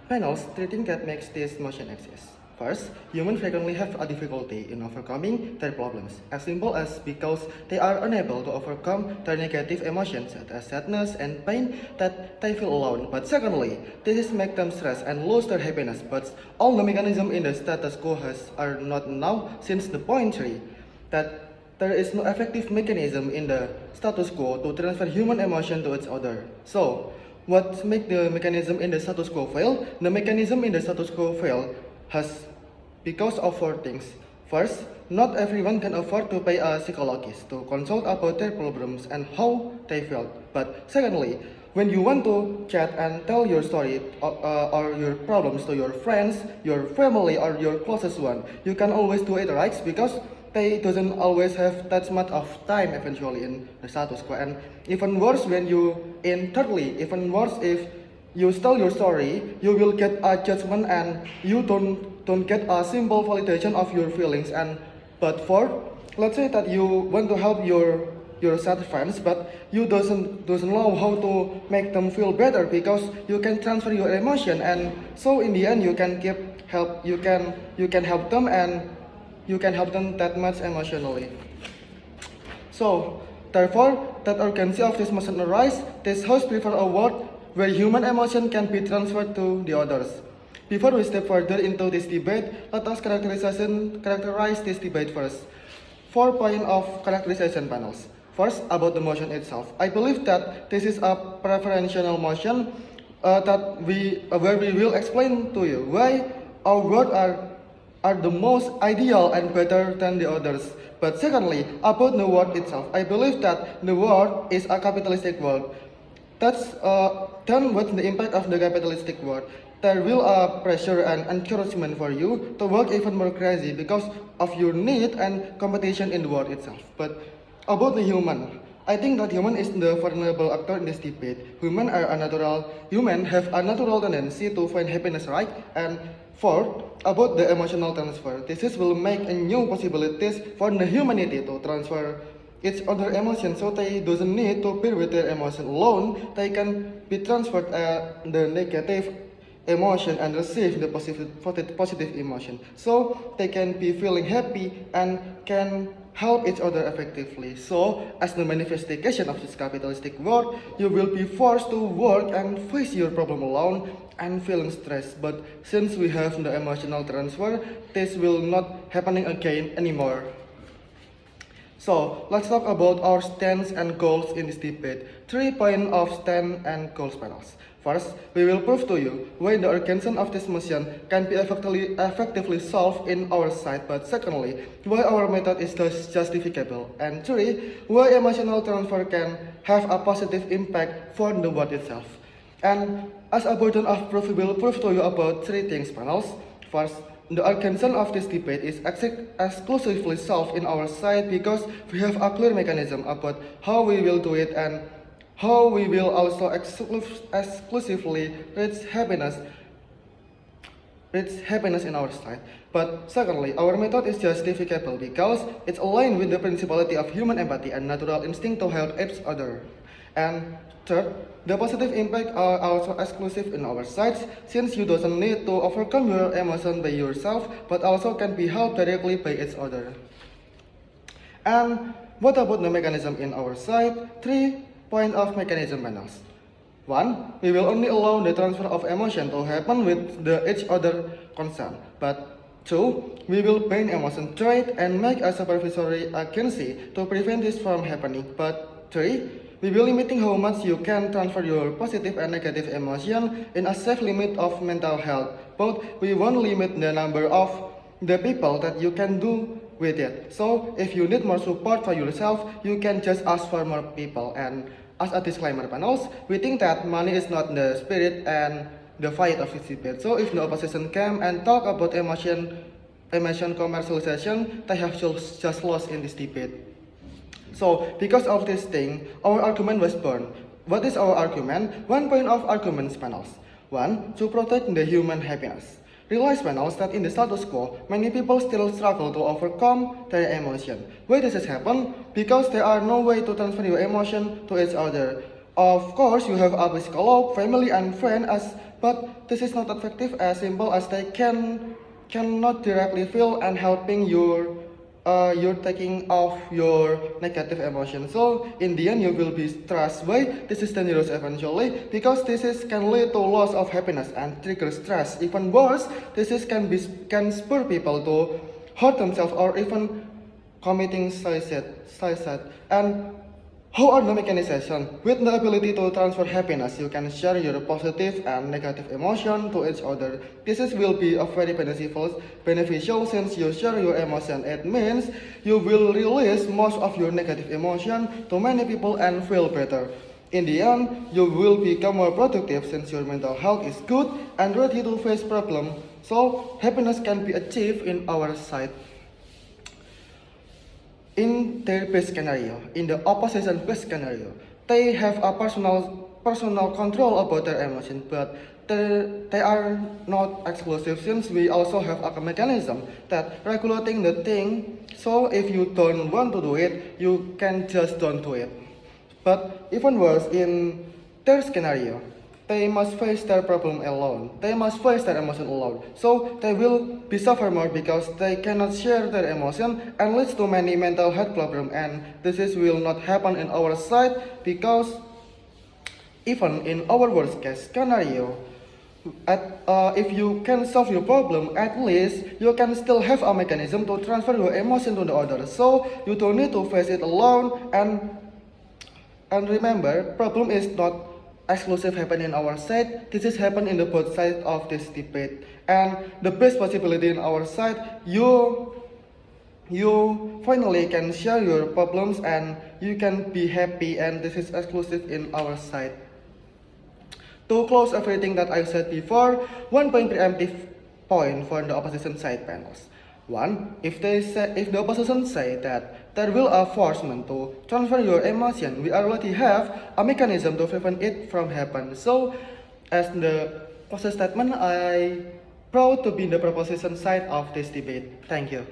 Panels, three things that makes this motion exist. First, humans frequently have a difficulty in overcoming their problems, as simple as because they are unable to overcome their negative emotions such as sadness and pain that they feel alone. But secondly, this make them stress and lose their happiness. But all the mechanisms in the status quo are not now since the point 3 that there is no effective mechanism in the status quo to transfer human emotion to each other. So, what make the mechanism in the status quo fail? The mechanism in the status quo fail has because of four things. First, not everyone can afford to pay a psychologist to consult about their problems and how they felt. But secondly, when you want to chat and tell your story or your problems to your friends, your family, or your closest one, you can always do it right because they doesn't always have that much of time eventually in the status quo. And even worse when you in thirdly, even worse if you tell your story, you will get a judgment and you don't get a simple validation of your feelings. And but for let's say that you want to help your sad friends, but you doesn't know how to make them feel better because you can transfer your emotion, and so in the end you can give help, you can help them, and you can help them that much emotionally. So, therefore, that urgency of this must arise. This host prefer a world where human emotion can be transferred to the others. Before we step further into this debate, let us characterize this debate first. 4 points of characterization panels. First, about the motion itself. I believe that this is a preferential motion where we will explain to you why our words are the most ideal and better than the others. But secondly, about the world itself, I believe that the world is a capitalistic world. Then what's the impact of the capitalistic world? There will pressure and encouragement for you to work even more crazy because of your need and competition in the world itself. But about the human, I think that human is the vulnerable actor in this debate. Human have a natural tendency to find happiness, right? And fourth, about the emotional transfer, this will make a new possibilities for the humanity to transfer its other emotions, so they doesn't need to bear with their emotion alone. They can be transferred the negative emotion and receive the positive emotion, so they can be feeling happy and can help each other effectively. So, as the manifestation of this capitalistic world, you will be forced to work and face your problem alone and feeling stressed. But since we have the emotional transfer, this will not happening again anymore. So, let's talk about our stance and goals in this debate. 3 points of stand and goals panels. First, we will prove to you why the urgency of this motion can be effectively solved in our side, but secondly, why our method is justificable, and 3, why emotional transfer can have a positive impact for the world itself. And as a burden of proof, we will prove to you about 3 things panels. First, the urgency of this debate is exclusively solved in our side because we have a clear mechanism about how we will do it and how we will also exclusively reach happiness in our side. But secondly, our method is justificable because it's aligned with the principality of human empathy and natural instinct to help each other. And third, the positive impact are also exclusive in our sides, since you doesn't need to overcome your emotion by yourself, but also can be helped directly by each other. And what about the mechanism in our side? 3 points of mechanism panels. 1, we will only allow the transfer of emotion to happen with each other consent. But 2, we will ban emotion trait and make a supervisory agency to prevent this from happening. But 3, we will limiting how much you can transfer your positive and negative emotion in a safe limit of mental health. But we won't limit the number of the people that you can do with it. So if you need more support for yourself, you can just ask for more people. And as a disclaimer panels, we think that money is not the spirit and the fight of this debate. So if the opposition came and talk about emotion commercialization, they have just lost in this debate. So, because of this thing, our argument was born. What is our argument? 1 point of arguments panels. 1, to protect the human happiness. Realize panels that in the status quo, many people still struggle to overcome their emotion. Why does this happen? Because there are no way to transfer your emotion to each other. Of course, you have a psychologist, family, and friend as but this is not effective as simple as they cannot directly feel and helping you're taking off your negative emotion. So in the end, you will be stressed by this is dangerous eventually because can lead to loss of happiness and trigger stress. Even worse, can spur people to hurt themselves or even committing suicide. And how are the mechanism? With the ability to transfer happiness, you can share your positive and negative emotion to each other. Will be a very beneficial since you share your emotion. It means you will release most of your negative emotion to many people and feel better. In the end, you will become more productive since your mental health is good and ready to face problems. So happiness can be achieved in our side. In their best scenario, in the opposition best scenario, they have a personal control about their emotions, but they are not exclusive since we also have a mechanism that regulating the thing. So if you don't want to do it, you can just don't do it. But even worse, in their scenario, they must face their problem alone. They must face their emotion alone. So they will be suffer more because they cannot share their emotion and leads to many mental health problems. And will not happen in our side because even in our worst case scenario, if you can solve your problem, at least you can still have a mechanism to transfer your emotion to the other. So you don't need to face it alone. And remember, problem is not exclusive happen in our side. This is happen in the both sides of this debate. And the best possibility in our side, you finally can share your problems and you can be happy, and this is exclusive in our side. To close everything that I said before, one preemptive point for the opposition side panels. One, if the opposition say that there will a forcement to transfer your emotion, we already have a mechanism to prevent it from happen. So, as the closing statement, I proud to be the proposition side of this debate. Thank you.